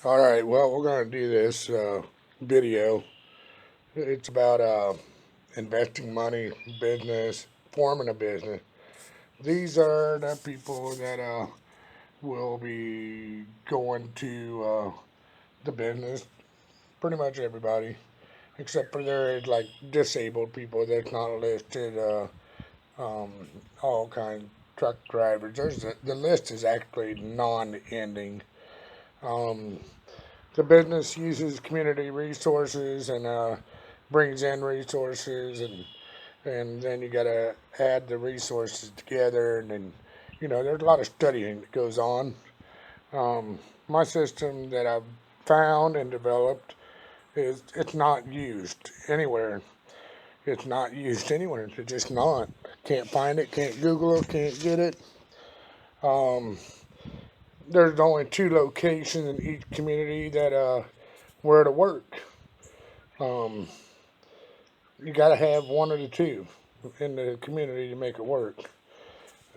All right, well, we're going to do this video. It's about investing money, business, forming a business. These are the people that will be going to the business. Pretty much everybody, except for there like disabled people that's not listed. Um, all kinds truck drivers. The list is actually non-ending. Um, the business uses community resources and brings in resources, and then you got to add the resources together, and then there's a lot of studying that goes on. My system that I've found and developed is it's not used anywhere. It's not used anywhere. It's just not. Can't find it. Can't Google it. Can't get it. Um, there's only two locations in each community that where to work. Um, you got to have one of the two in the community to make it work.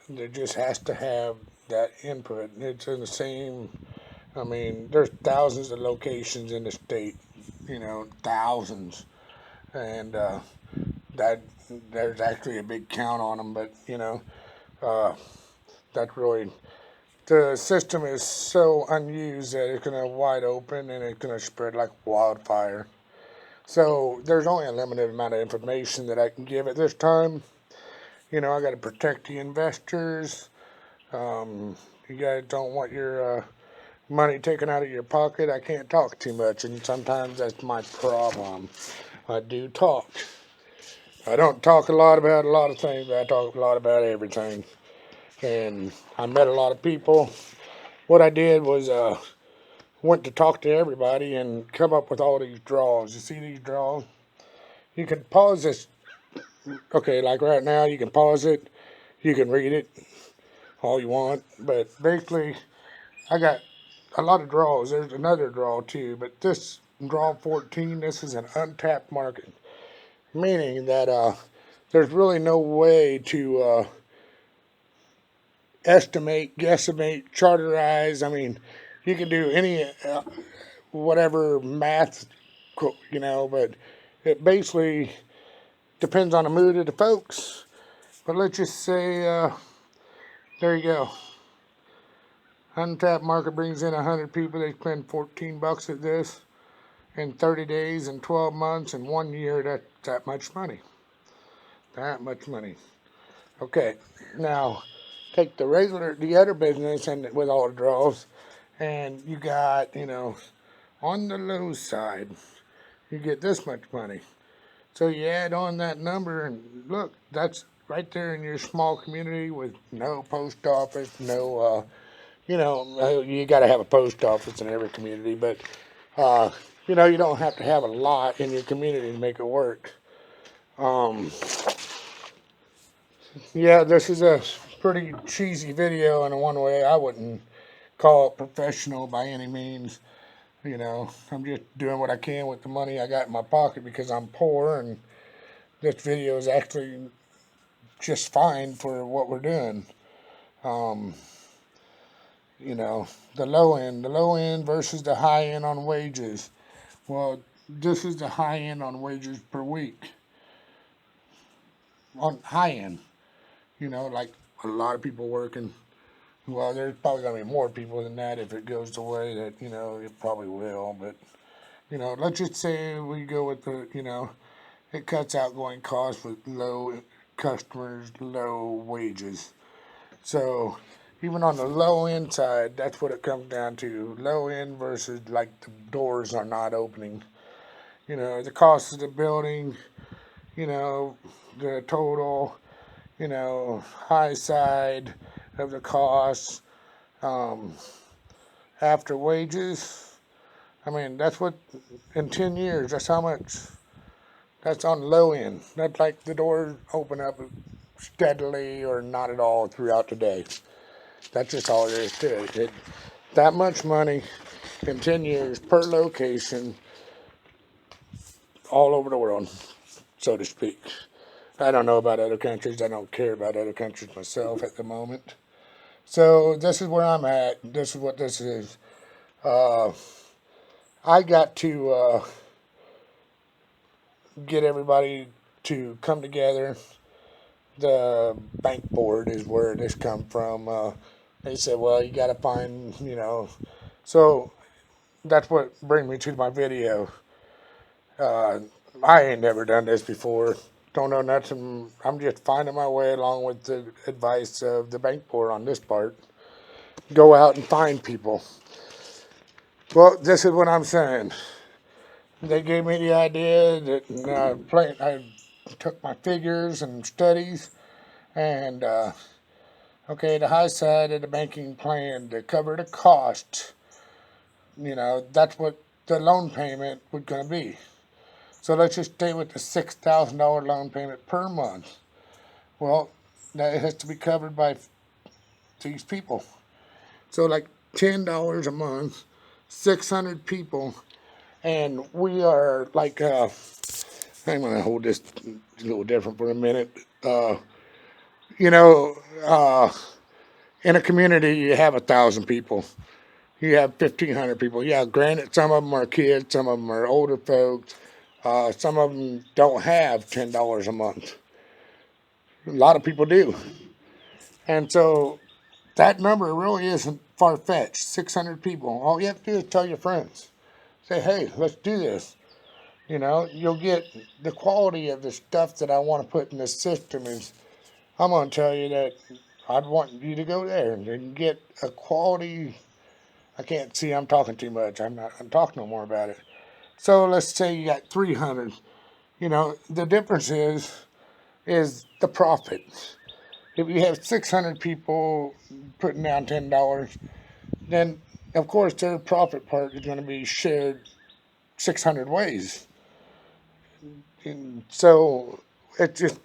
It just has to have that input. It's in the same. I mean, there's thousands of locations in the state. Thousands, and that there's actually a big count on them. But uh, that's really the system is so unused that it's gonna wide open and it's gonna spread like wildfire. So there's only a limited amount of information that I can give at this time. I got to protect the investors. Um, you guys don't want your money taken out of your pocket. I can't talk too much, and sometimes that's my problem. I do talk. I don't talk a lot about a lot of things, but I talk a lot about everything. And I met a lot of people. What I did was went to talk to everybody and come up with all these draws. You see these draws? You can pause this. Okay, like right now, you can pause it. You can read it all you want. But basically, I got a lot of draws. There's another draw too, but this draw 14, this is an untapped market, meaning that there's really no way to estimate, guesstimate, charterize. I mean, you can do any whatever math, but it basically depends on the mood of the folks. But let's just say, there you go. Untapped market brings in 100 people. They spend $14 at this in 30 days, and 12 months, and 1 year. That's that much money. That much money. Okay, now take the other business, and with all the draws, and you got, on the low side, you get this much money. So you add on that number, and look, that's right there in your small community with no post office, no, you got to have a post office in every community, but, uh, you don't have to have a lot in your community to make it work. Um, yeah, this is a pretty cheesy video in one way. I wouldn't call it professional by any means. I'm just doing what I can with the money I got in my pocket because I'm poor, and this video is actually just fine for what we're doing. Um, you know, the low end versus the high end on wages. Well, this is the high end on wages per week. On high end, like a lot of people working. Well, there's probably going to be more people than that if it goes the way that, it probably will. But, let's just say we go with it cuts out going costs with low customers, low wages. So even on the low end side, that's what it comes down to. Low end versus like the doors are not opening. The cost of the building, the total, high side of the costs, um, after wages. I mean, that's what, in 10 years, that's how much, that's on the low end. That's like the doors open up steadily or not at all throughout the day. That's just all there is to it. That much money in 10 years per location all over the world, so to speak. I don't know about other countries. I don't care about other countries myself at the moment. So this is where I'm at. This is what this is. Uh, I got to get everybody to come together. The bank board is where this come from. They said, well, you got to find, so that's what brings me to my video. Uh, I ain't never done this before. Don't know nothing. I'm just finding my way along with the advice of the bank board on this part. Go out and find people. Well, this is what I'm saying. They gave me the idea that I took my figures and studies, and okay, the high side of the banking plan to cover the cost. That's what the loan payment was going to be. So let's just stay with the $6,000 loan payment per month. Well, that has to be covered by these people. So like $10 a month, 600 people, and we are like. I'm gonna hold this a little different for a minute. Uh, you know, uh, in a community, you have 1,000 people. You have 1,500 people. Yeah, granted, some of them are kids, some of them are older folks. Some of them don't have $10 a month. A lot of people do. And so that number really isn't far fetched. 600 people. All you have to do is tell your friends. Say, hey, let's do this. You'll get the quality of the stuff that I want to put in the system is, I'm going to tell you that I'd want you to go there and get a quality. I can't see, I'm talking too much. I'm talking no more about it. So let's say you got 300. The difference is the profit. If you have 600 people putting down $10, then of course their profit part is going to be shared 600 ways. And so it just,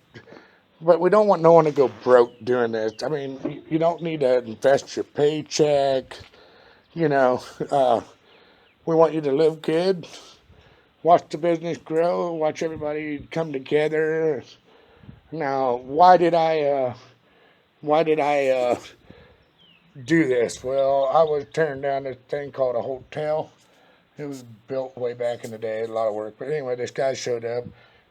but we don't want no one to go broke doing this. I mean, you don't need to invest your paycheck. You know, uh, we want you to live good, watch the business grow, watch everybody come together. Now, why did I do this? Well, I was tearing down this thing called a hotel. It was built way back in the day, a lot of work. But anyway, this guy showed up.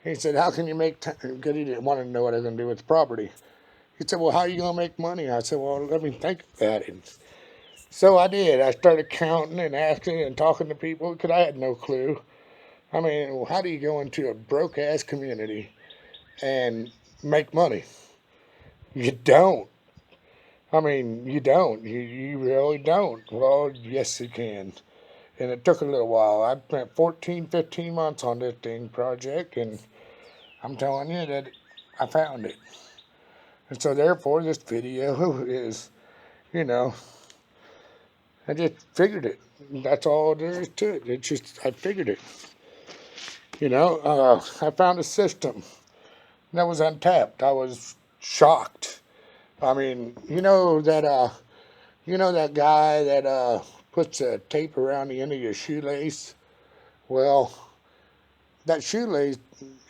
He said, how can you make time? Because he didn't want to know what I was going to do with the property. He said, well, how are you going to make money? I said, well, let me think about it. So I did. I started counting and asking and talking to people because I had no clue. I mean, well, how do you go into a broke ass community and make money? You don't. I mean, you don't. You really don't. Well, yes, you can. And it took a little while. I spent 14, 15 months on this thing project, and I'm telling you that I found it. And so, therefore, this video is, you know, I just figured it. That's all there is to it. It's just, I figured it. I found a system that was untapped. I was shocked. I mean, that guy that puts a tape around the end of your shoelace. Well, that shoelace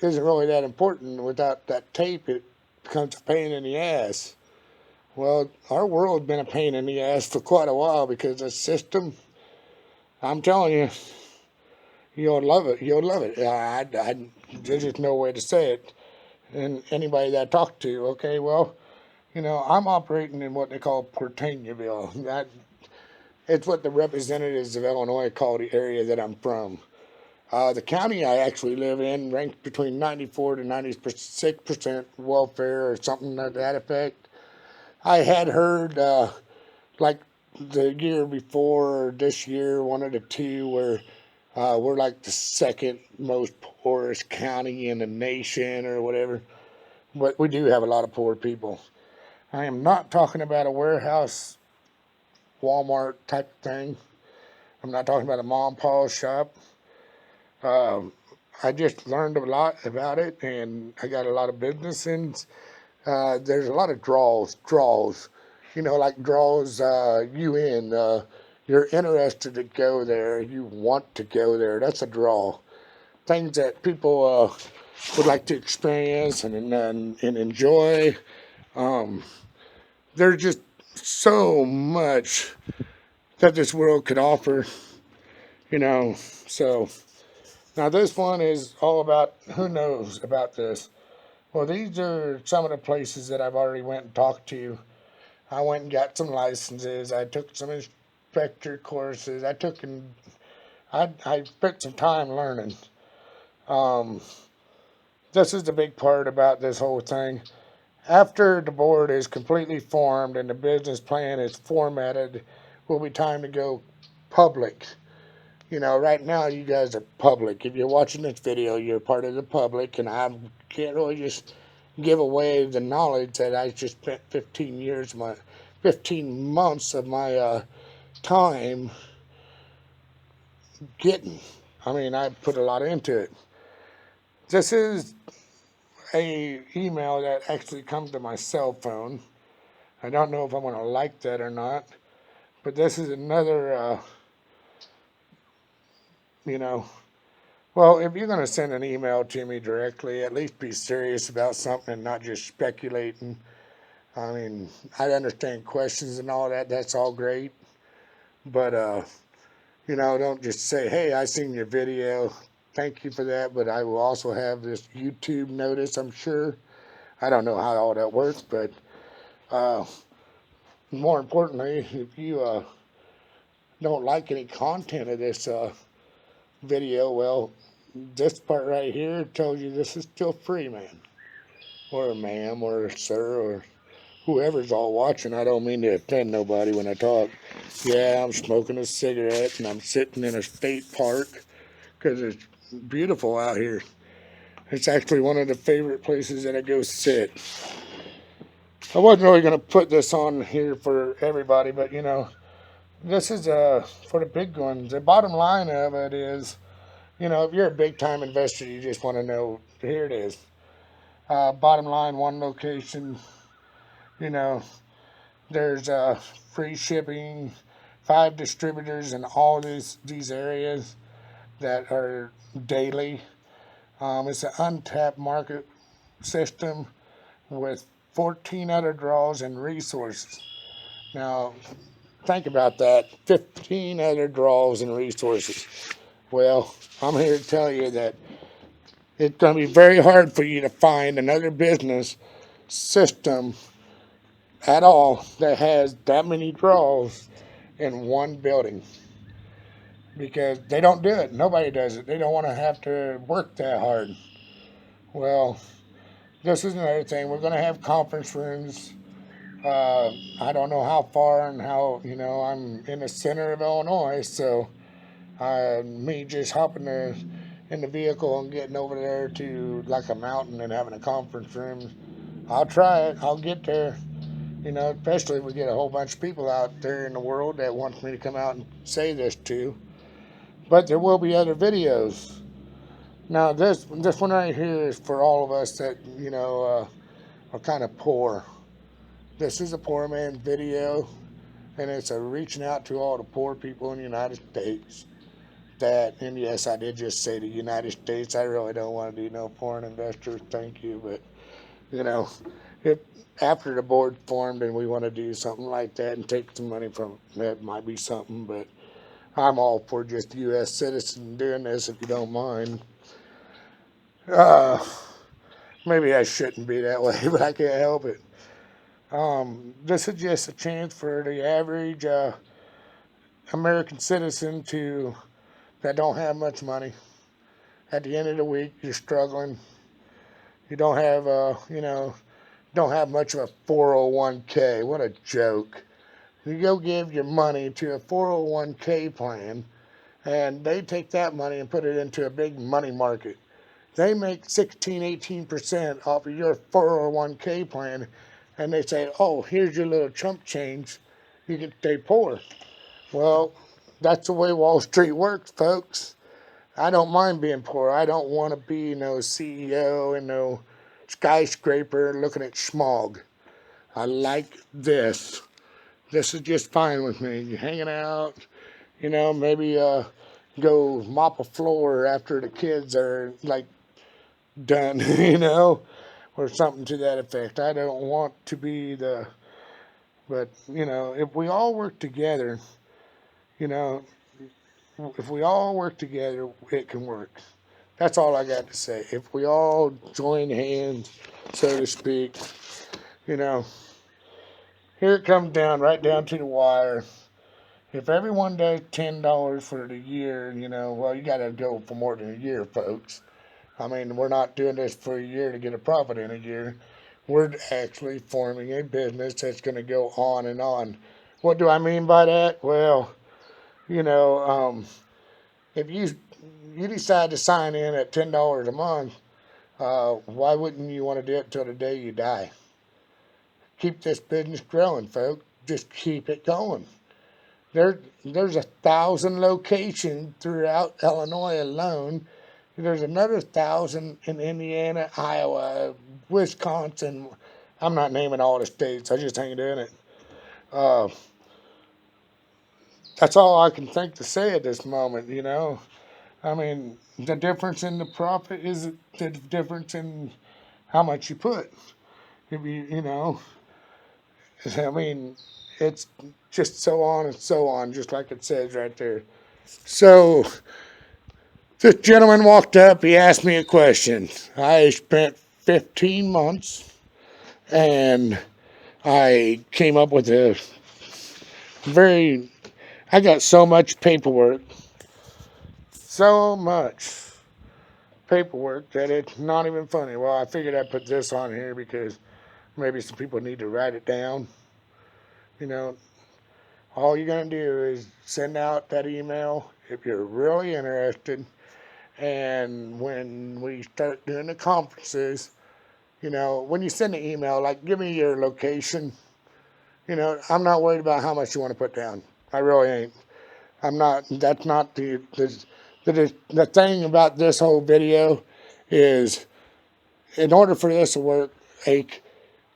isn't really that important. Without that tape, it becomes a pain in the ass. Well, our world's been a pain in the ass for quite a while because the system. I'm telling you, you'll love it. You'll love it. There's just no way to say it. And anybody that I talk to, okay, well, I'm operating in what they call Portaignaville. It's what the representatives of Illinois call the area that I'm from. The county I actually live in ranks between 94 to 96% welfare or something to that effect. I had heard like the year before or this year, one of the two, where we're like the second most poorest county in the nation or whatever. But we do have a lot of poor people. I am not talking about a warehouse, Walmart type thing. I'm not talking about a mom and pop shop. Um, I just learned a lot about it, and I got a lot of business. And there's a lot of draws. Like draws you in. You're interested to go there. You want to go there. That's a draw. Things that people would like to experience and enjoy. Um, there's just so much that this world could offer. you know. So now this one is all about who knows about this. Well, these are some of the places that I've already went and talked to. I went and got some licenses. I took some inspector courses. I spent some time learning. Um, this is the big part about this whole thing. After the board is completely formed and the business plan is formatted, will be time to go public. Right now you guys are public. If you're watching this video, you're part of the public, and I can't really just give away the knowledge that I just spent 15 months of my time getting. I mean, I put a lot into it. This is a email that actually comes to my cell phone. I don't know if I'm going to like that or not, but this is another, you know, well, if you're going to send an email to me directly, at least be serious about something and not just speculating. I mean, I understand questions and all that. That's all great. But, don't just say, hey, I seen your video. Thank you for that. But I will also have this YouTube notice, I'm sure. I don't know how all that works, but uh, more importantly, if you don't like any content of this video, well, this part right here tells you this is still free, man. Or ma'am, or sir, or whoever's all watching. I don't mean to offend nobody when I talk. Yeah, I'm smoking a cigarette and I'm sitting in a state park because it's beautiful out here. It's actually one of the favorite places that I go sit. I wasn't really going to put this on here for everybody, but this is for the big ones. The bottom line of it is, if you're a big time investor, you just want to know, here it is. Bottom line, one location, you know, there's free shipping, 5 distributors in all these areas that are daily. It's an untapped market system with 14 other draws and resources. Now, think about that, 15 other draws and resources. Well, I'm here to tell you that it's going to be very hard for you to find another business system at all that has that many draws in one building, because they don't do it. Nobody does it. They don't want to have to work that hard. Well, this is another thing. We're going to have conference rooms. I don't know how far and how, I'm in the center of Illinois, so me just hopping in the vehicle and getting over there to like a mountain and having a conference room, I'll try it. I'll get there. Especially if we get a whole bunch of people out there in the world that wants me to come out and say this to. But there will be other videos. Now, this one right here is for all of us that, are kind of poor. This is a poor man's video, and it's a reaching out to all the poor people in the United States. And yes, I did just say the United States. I really don't want to do no foreign investors, thank you. But, you know, if after the board formed and we want to do something like that and take some money from it, that might be something. But I'm all for just U.S. citizen doing this, if you don't mind. Uh, Maybe I shouldn't be that way, but I can't help it. This is just a chance for the average American citizen that don't have much money. At the end of the week, you're struggling. You don't have much of a 401k. What a joke. You go give your money to a 401k plan, and they take that money and put it into a big money market. They make 16, 18% off of your 401k plan, and they say, oh, here's your little chump change. You can stay poor. Well, that's the way Wall Street works, folks. I don't mind being poor. I don't want to be no CEO and no skyscraper looking at smog. I like this. This is just fine with me. You're hanging out, maybe go mop a floor after the kids are like done, or something to that effect. I don't want to be but if we all work together, you know, if we all work together, it can work. That's all I got to say. If we all join hands, so to speak, you know, here it comes down, right down to the wire. If everyone does $10 for the year, well, you got to go for more than a year, folks. I mean, we're not doing this for a year to get a profit in a year. We're actually forming a business that's going to go on and on. What do I mean by that? Well, you know, if you decide to sign in at $10 a month, why wouldn't you want to do it till the day you die? Keep this business growing, folks. Just keep it going. There's 1,000 locations throughout Illinois alone. There's another 1,000 in Indiana, Iowa, Wisconsin. I'm not naming all the states. I just ain't doing it. Uh, that's all I can think to say at this moment. I mean, the difference in the profit is the difference in how much you put. If I mean, it's just so on and so on, just like it says right there. So, this gentleman walked up, he asked me a question. I spent 15 months and I came up with very, I got so much paperwork, that it's not even funny. Well, I figured I'd put this on here because maybe some people need to write it down. You know, all you're going to do is send out that email if you're really interested. And when we start doing the conferences, when you send an email, like, give me your location. I'm not worried about how much you want to put down. I really ain't. I'm not. That's not the thing about this whole video is, in order for this to work,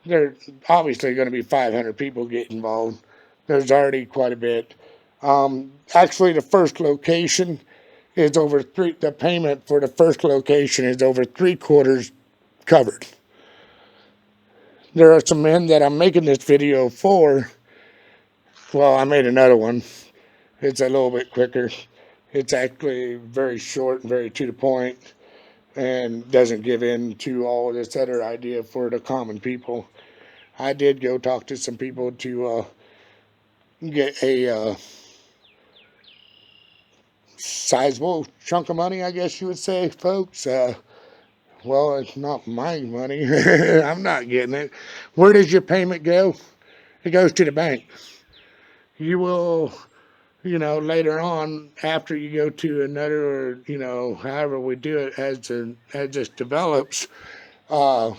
there's obviously going to be 500 people get involved. There's already quite a bit. Actually, the first location is the payment for the first location is over 3/4 covered. There are some men that I'm making this video for. Well, I made another one. It's a little bit quicker. It's actually very short and very to the point and doesn't give in to all of this other idea for the common people. I did go talk to some people to get a sizable chunk of money, I guess you would say, folks. Well, it's not my money. I'm not getting it. Where does your payment go? It goes to the bank. You will, later on, after you go to another, or, however we do it as this develops, uh,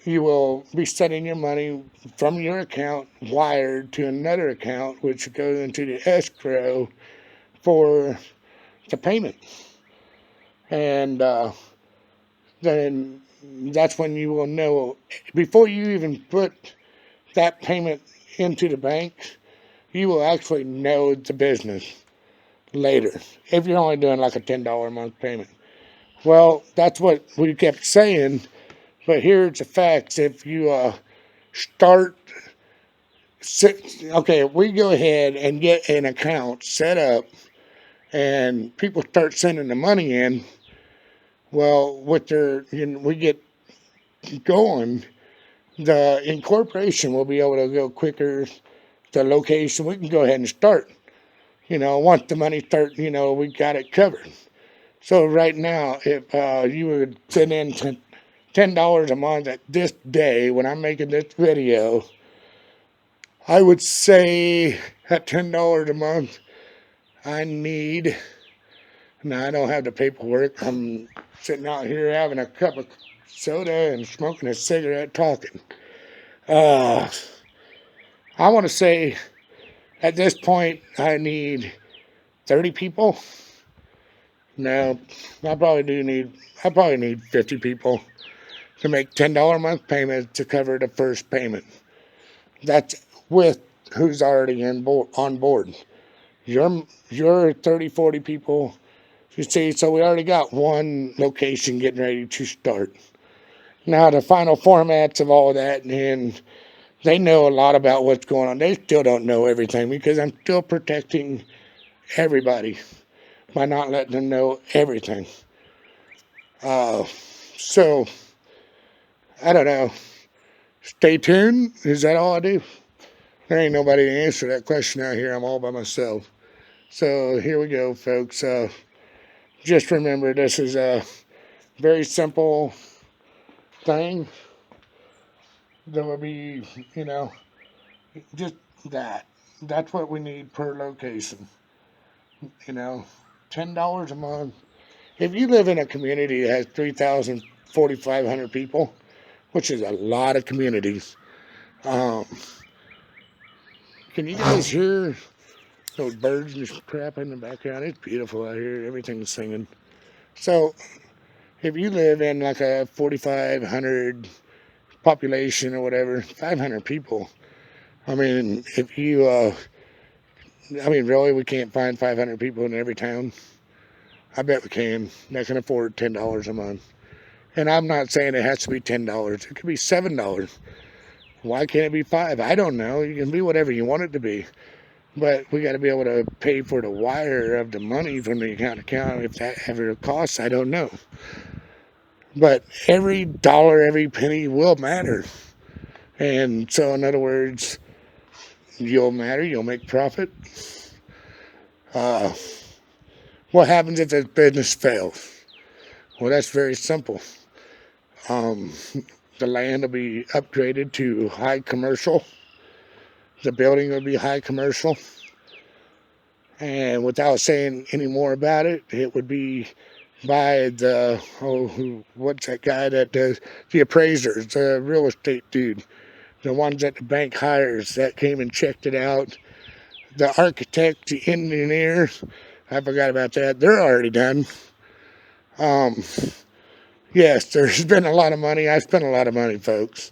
you will be sending your money from your account wired to another account, which goes into the escrow for the payment. And then that's when you will know, before you even put that payment into the bank, you will actually know the business later, if you're only doing like a $10 a month payment. Well, that's what we kept saying, but here's the facts. If you start, if we go ahead and get an account set up and people start sending the money in, well, we get going, the incorporation will be able to go quicker. The location, we can go ahead and start. Once the money starts, we got it covered. So right now, if you would send in $10 a month at this day, when I'm making this video, I would say at $10 a month, I need, now I don't have the paperwork, I'm sitting out here having a cup of soda and smoking a cigarette talking. I want to say at this point, I need 30 people. No, I probably need 50 people to make $10 a month payments to cover the first payment. That's with who's already on board. Your 30, 40 people, you see, so we already got one location getting ready to start. Now the final formats of all that, and they know a lot about what's going on. They still don't know everything because I'm still protecting everybody by not letting them know everything. Uh, so, I don't know. Stay tuned. Is that all I do? There ain't nobody to answer that question out here. I'm all by myself. So here we go, folks. Just remember, this is a very simple thing. There will be, you know, just that. That's what we need per location. You know, $10 a month. If you live in a community that has 3,000, 4,500 people, which is a lot of communities, um, can you guys hear those birds just crap in the background? It's beautiful out here. Everything's singing. So if you live in like a 4,500 population or whatever, 500 people. I mean, if you, I mean, really, we can't find 500 people in every town. I bet we can. That can afford $10 a month. And I'm not saying it has to be $10. It could be $7. Why can't it be 5? I don't know. You can be whatever you want it to be. But we got to be able to pay for the wire of the money from the account to account. If that ever costs, I don't know. But every dollar, every penny will matter. And so, in other words, you'll matter. You'll make profit. Uh, what happens if this business fails? Well, that's very simple. Um, the land will be upgraded to high commercial. The building will be high commercial. And without saying any more about it, it would be by the, what's that guy that does the appraisers, the real estate dude, the ones that the bank hires that came and checked it out. The architect, the engineers, I forgot about that. They're already done. Um, yes, there's been a lot of money. I spent a lot of money, folks.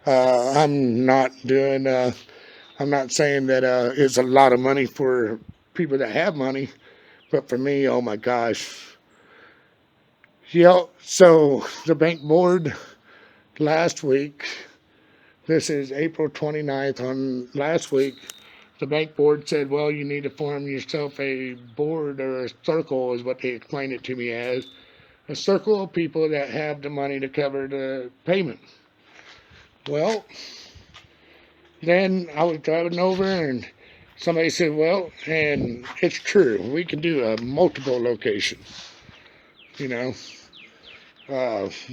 I'm not doing, I'm not saying that it's a lot of money for people that have money, but for me, oh my gosh. Yeah, so the bank board last week, this is April 29th, on last week, the bank board said, well, you need to form yourself a board, or a circle is what they explained it to me as, a circle of people that have the money to cover the payment. Well, then I was driving over and somebody said, well, and it's true, we can do a multiple location. You know,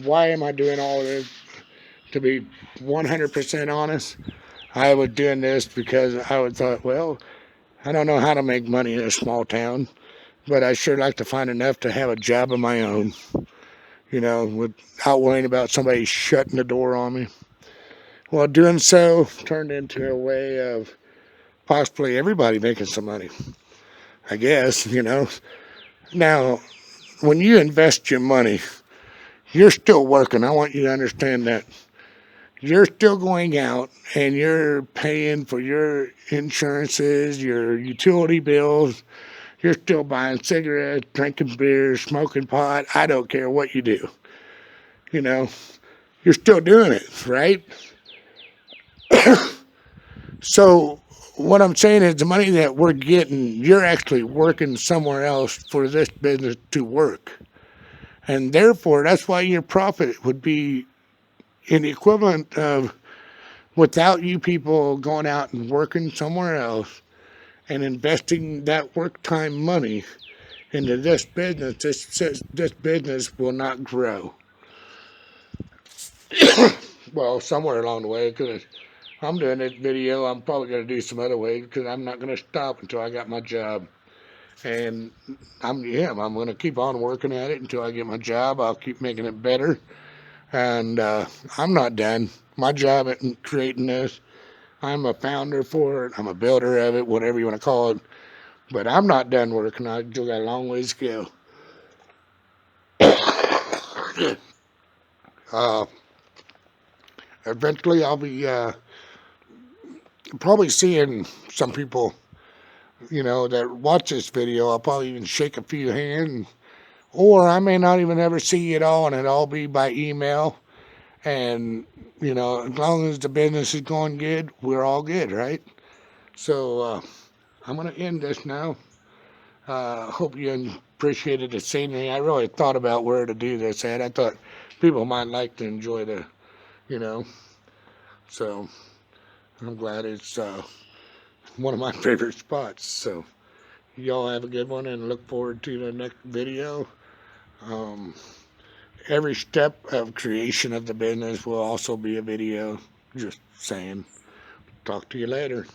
why am I doing all this? To be 100% honest, I was doing this because I would thought, well, I don't know how to make money in a small town, but I sure like to find enough to have a job of my own, you know, without worrying about somebody shutting the door on me. Well, doing so turned into a way of possibly everybody making some money, I guess, you know. Now, when you invest your money, you're still working. I want you to understand that. You're still going out and you're paying for your insurances, your utility bills. You're still buying cigarettes, drinking beer, smoking pot. I don't care what you do. You know, you're still doing it, right? So what I'm saying is the money that we're getting, you're actually working somewhere else for this business to work. And therefore, that's why your profit would be in the equivalent of, without you people going out and working somewhere else and investing that work time money into this business, this business will not grow. Well, somewhere along the way, because I'm doing this video, I'm probably going to do some other ways because I'm not going to stop until I got my job. And I'm going to keep on working at it until I get my job. I'll keep making it better. And I'm not done. My job isn't creating this. I'm a founder for it. I'm a builder of it, whatever you want to call it. But I'm not done working. I still got a long ways to go. uh, Eventually, I'll be probably seeing some people, you know, that watch this video. I'll probably even shake a few hands, or I may not even ever see it all, and it'll all be by email. And you know, as long as the business is going good, we're all good, right? So I'm gonna end this now. Hope you appreciated the scenery. I really thought about where to do this at. I thought people might like to enjoy the, you know, so I'm glad it's one of my favorite spots. So y'all have a good one and look forward to the next video. Um, every step of creation of the business will also be a video. Just saying. Talk to you later.